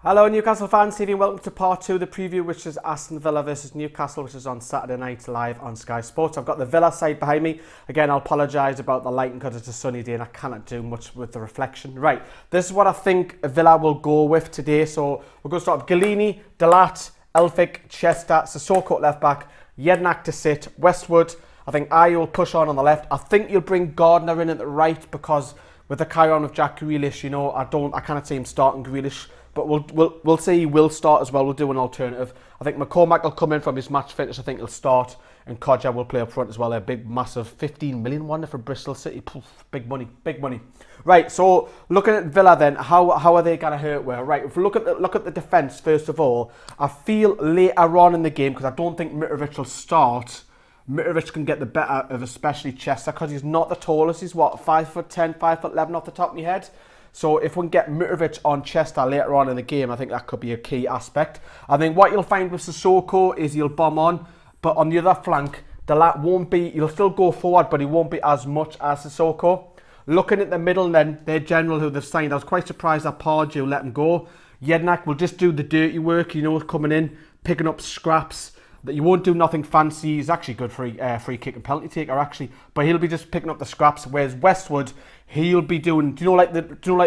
Hello Newcastle fans, Stevie, welcome to part 2 of the preview, which is Aston Villa versus Newcastle, which is on Saturday night live on Sky Sports. I've got the Villa side behind me. Again, I'll apologise about the lighting because it's a sunny day and I cannot do much with the reflection. Right, this is what I think Villa will go with today. So we're going to start with Galini, Delat, Elphick, Chester, Sissoko at left back, Jednak to sit, Westwood. I think Ayew will push on the left. I think you'll bring Gardner in at the right because with the carry on with Jack Grealish, you know, I cannot see him starting Grealish. But we'll say he will start as well. We'll do an alternative. I think McCormack will come in from his match fitness. I think he'll start. And Kodja will play up front as well. A big, massive 15 million wonder for Bristol City. Poof, big money, big money. Right, so looking at Villa then, how are they going to hurt well? Right, if we look at the defence first of all, I feel later on in the game, because I don't think Mitrovic will start, Mitrovic can get the better of especially Chester, because he's not the tallest. He's what, 5'10", 5'11" off the top of my head? So if we can get Mitrovic on Chester later on in the game, I think that could be a key aspect. I think what you'll find with Sissoko is he'll bomb on, but on the other flank, Delat won't be, he'll still go forward, but he won't be as much as Sissoko. Looking at the middle then, their general who they've signed, I was quite surprised that Pardew let him go. Jednak will just do the dirty work, you know, coming in, picking up scraps. That you won't do nothing fancy. He's actually good for free kick and penalty taker actually, but he'll be just picking up the scraps. Whereas Westwood, he'll be doing, do you know like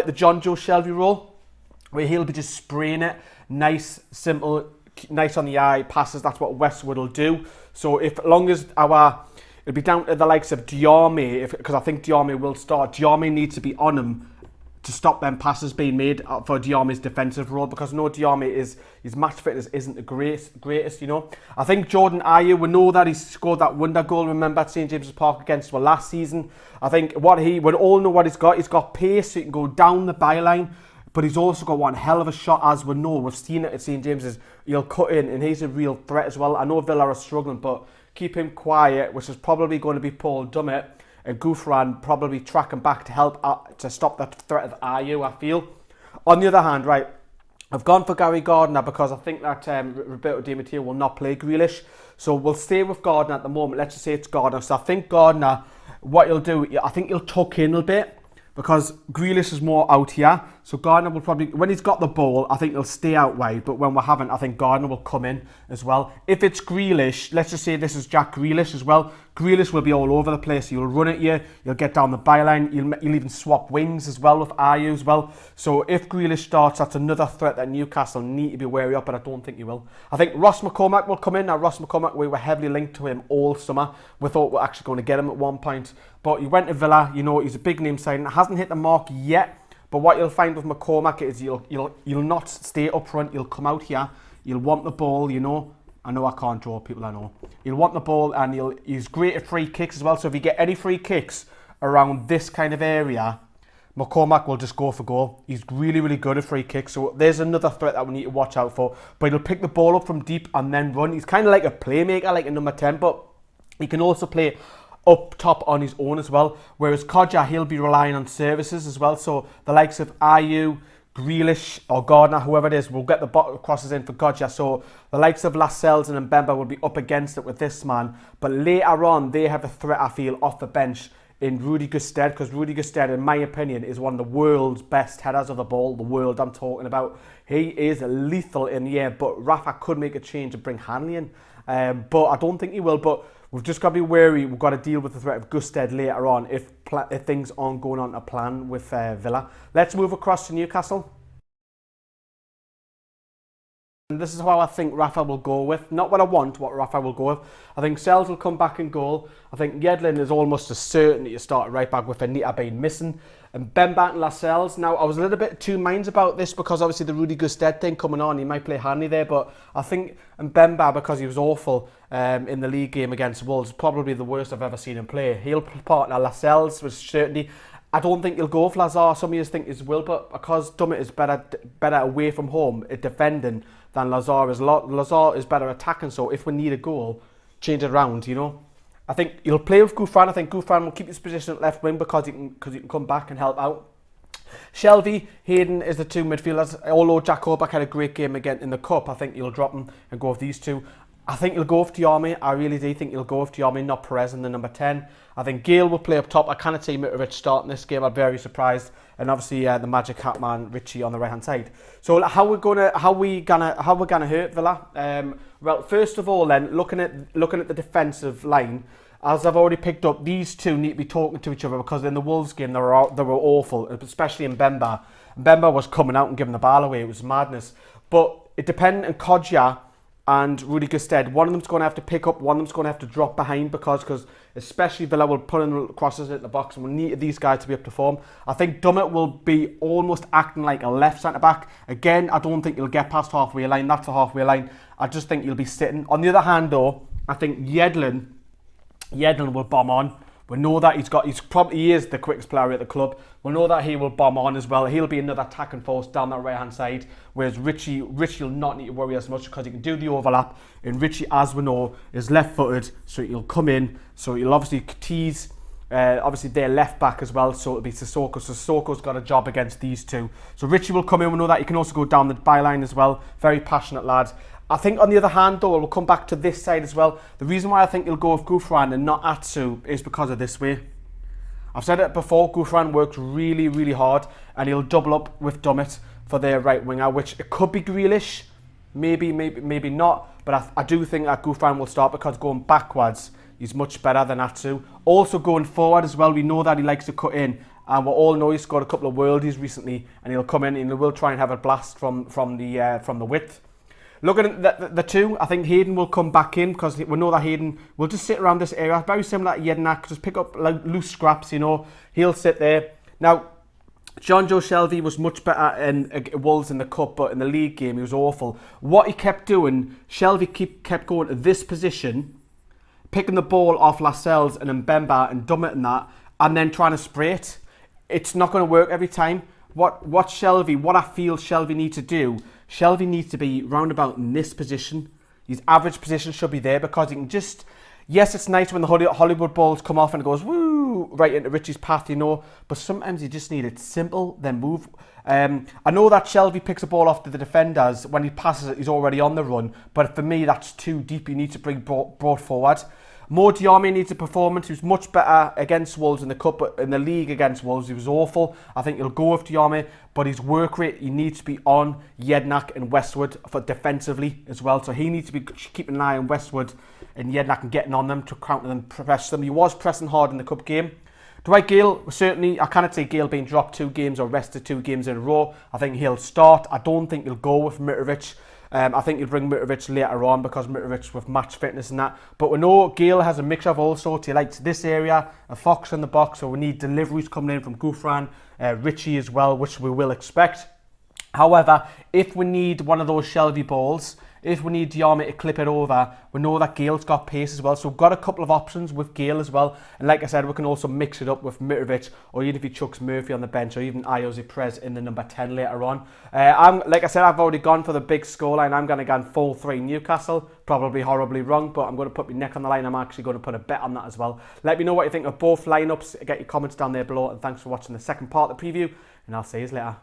the John Joe Shelby role, where he'll be just spraying it, nice, simple, nice on the eye passes. That's what Westwood will do. So if long as it'll be down to the likes of Diarmi, because I think Diarmi will start. Diarmi needs to be on him to stop them passes being made for Diarmi's defensive role, because no, Diarmi his match fitness isn't the greatest, you know. I think Jordan Ayew, we know that he scored that wonder goal, remember, at St James's Park against us last season. I think we all know what he's got pace, so he can go down the byline, but he's also got one hell of a shot, as we know. We've seen it at St James's. He'll cut in, and he's a real threat as well. I know Villa are struggling, but keep him quiet, which is probably going to be Paul Dummett, and Gouffran probably tracking back to help to stop that threat of Ayew, I feel. On the other hand, right, I've gone for Gary Gardner because I think that Roberto Di Matteo will not play Grealish. So we'll stay with Gardner at the moment. Let's just say it's Gardner. So I think Gardner, what he'll do, I think he'll tuck in a bit because Grealish is more out here. So Gardner will probably, when he's got the ball, I think he'll stay out wide. But when we haven't, I think Gardner will come in as well. If it's Grealish, let's just say this is Jack Grealish as well. Grealish will be all over the place. He'll run at you. You'll get down the byline. You'll even swap wings as well with Ayew as well. So if Grealish starts, that's another threat that Newcastle need to be wary of, but I don't think he will. I think Ross McCormack will come in. Now, Ross McCormack, we were heavily linked to him all summer. We thought we were actually going to get him at one point. But he went to Villa. You know, he's a big name signing. Hasn't hit the mark yet. But what you'll find with McCormack is you'll not stay up front. You'll come out here. You'll want the ball, you know. I know I can't draw people, I know. He'll want the ball, and he's great at free kicks as well. So if you get any free kicks around this kind of area, McCormack will just go for goal. He's really, really good at free kicks. So there's another threat that we need to watch out for. But he'll pick the ball up from deep and then run. He's kind of like a playmaker, like a number 10, but he can also play up top on his own as well. Whereas Kodja, he'll be relying on services as well. So the likes of Ayew, Grealish or Gardner, whoever it is, will get the crosses in for Kodja. So the likes of Lascelles and Mbemba will be up against it with this man. But later on, they have a threat, I feel, off the bench in Rudy Gusted, because Rudy Gusted, in my opinion, is one of the world's best headers of the ball. The world I'm talking about. He is lethal in the air, but Rafa could make a change and bring Hanley in. But I don't think he will. But we've just got to be wary. We've got to deal with the threat of Gusted later on if things aren't going on to plan with Villa. Let's move across to Newcastle. And this is how I think Rafa will go with. Not what I want, what Rafa will go with. I think Sells will come back in goal. I think Yedlin is almost a certainty to start right back with Anita being missing. And Bemba and Lascelles. Now, I was a little bit two minds about this because obviously the Rudy Gusted thing coming on, he might play Hanley there, but I think Bemba, because he was awful in the league game against Wolves, probably the worst I've ever seen him play. He'll partner Lascelles with certainty. I don't think he'll go for Lazar. Some of you think he will, but because Dummett is better away from home at defending than Lazar is. Lazar is better attacking, so if we need a goal, change it around, you know. I think he'll play with Gouffran. I think Gouffran will keep his position at left wing because he can come back and help out. Shelby, Hayden is the two midfielders. Although Jack Orbach had a great game again in the Cup, I think he'll drop him and go with these two. I think he'll go with Diarmi. I really do think he'll go with Diarmi, not Perez in the number 10. I think Gale will play up top. I cannot see Mitrovic starting this game. I'm very surprised. And obviously the magic hat man Richie on the right hand side. So how we gonna hurt Villa? Well, first of all, then looking at the defensive line, as I've already picked up, these two need to be talking to each other because in the Wolves game they were awful, especially in Mbemba. Mbemba was coming out and giving the ball away. It was madness. But it depended on Kodja and Rudy Gusted. One of them's going to have to pick up, one of them's going to have to drop behind because especially Villa will put in crosses into the box and we need these guys to be able to form. I think Dummett will be almost acting like a left centre-back. Again, I don't think he'll get past halfway line. That's a halfway line. I just think he'll be sitting. On the other hand, though, I think Yedlin will bomb on. We know that he is the quickest player at the club. We know that he will bomb on as well. He'll be another attacking force down that right hand side. Whereas Richie will not need to worry as much because he can do the overlap. And Richie, as we know, is left footed, so he'll come in. So he'll obviously tease obviously their left back as well. So it'll be Sissoko. So Sissoko's got a job against these two. So Richie will come in. We know that he can also go down the byline as well. Very passionate lad. I think on the other hand though, we'll come back to this side as well. The reason why I think he'll go with Gouffran and not Atsu is because of this way. I've said it before, Gouffran works really, really hard and he'll double up with Dummett for their right winger, which it could be Grealish, maybe not, but I do think that Gouffran will start because going backwards, he's much better than Atsu. Also going forward as well, we know that he likes to cut in and we all know he's scored a couple of worldies recently and he'll come in and he will try and have a blast from the width. Looking at the two, I think Hayden will come back in because we know that Hayden will just sit around this area. Very similar to Jednak, just pick up loose scraps, you know. He'll sit there. Now, John Joe Shelvey was much better in Wolves in the Cup, but in the league game, he was awful. What he kept doing, Shelvey kept going to this position, picking the ball off Lascelles and Mbemba and Dummett and that, and then trying to spray it. It's not going to work every time. What I feel Shelvey needs to do, Shelvey needs to be roundabout in this position. His average position should be there because he can just... Yes, it's nice when the Hollywood balls come off and it goes woo right into Richie's path, you know. But sometimes you just need it simple, then move. I know that Shelvey picks a ball off to the defenders. When he passes it, he's already on the run. But for me, that's too deep. You need to bring broad forward. Mo Diarmi needs a performance. He was much better against Wolves in the Cup, but in the league against Wolves, he was awful. I think he'll go with Diarmi, but his work rate, he needs to be on Jednak and Westwood for defensively as well. So he needs to be keeping an eye on Westwood and Jednak and getting on them to counter them, press them. He was pressing hard in the Cup game. Dwight Gale, certainly, I cannot say Gale being dropped 2 games or rested 2 games in a row. I think he'll start. I don't think he'll go with Mitrovic. I think he'll bring Mitrovic later on because Mitrovic with match fitness and that. But we know Gale has a mixture of all sorts. He likes this area, a fox in the box, so we need deliveries coming in from Gouffran, Richie as well, which we will expect. However, if we need one of those Shelvey balls, if we need Diarmi to clip it over, we know that Gale's got pace as well. So we've got a couple of options with Gale as well. And like I said, we can also mix it up with Mitrovic, or even if he chucks Murphy on the bench, or even Ayoze Perez in the number 10 later on. Like I said, I've already gone for the big scoreline. I'm going to go 4-3 Newcastle. Probably horribly wrong, but I'm going to put my neck on the line. I'm actually going to put a bet on that as well. Let me know what you think of both lineups. Get your comments down there below. And thanks for watching the second part of the preview. And I'll see you later.